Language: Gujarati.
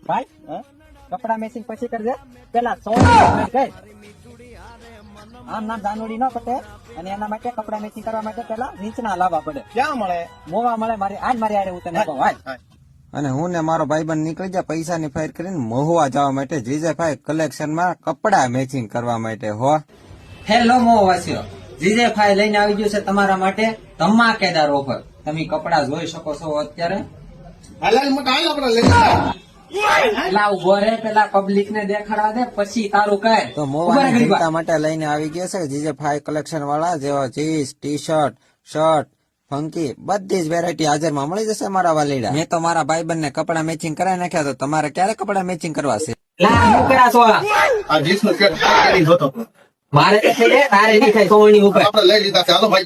ભાઈ કપડા મેચિંગ પછી કરજે પેલા 100 ગઈ આમ નામ દાનોડી ન પતે અને એના માટે કપડા મેચિંગ કરવા માટે પેલા નીચના લાવવા પડે. ક્યાં મળે? મોવા મળે મારી મારી આડે હું તને કહું ભાઈ. અને હું ને મારો ભાઈબંધ નીકળી જાય પૈસાની ફાયર કરીને મહુવા જવા માટે જીજેભાઈ કલેક્શન માં કપડા મેચિંગ કરવા માટે હો. હેલો મોવાસીઓ, જીજેફાઈ લઈને આવી ગયું છે તમારા માટે ધમાકેદાર ઓફર. તમે કપડા જોઈ શકો છો અત્યારે. હાલ મત હાલ આપણે લઈ પેલા ઉભો રે, પેલા પબ્લિક ને દેખાડવા દે પછી તારું કહે. તો મોવાની જનતા માટે લઈને આવી ગયા છે જીજેભાઈ કલેક્શન વાળા, જેવા jeans, T shirt, shirt, funky બધી જ વેરાયટી હાજરમાં મળી જશે મારા વાલીડા. મેં તો મારા ભાઈબંધ ને કપડા મેચિંગ કરાવી નાખ્યા. તો તમારે ક્યારે કપડા મેચિંગ કરવા છે? આ જીન્સ નો શર્ટ કરી જોતો મારે તારે નહીં થાય સોની ઉપર આપણે લઈ લીધા. ચાલો ભાઈ.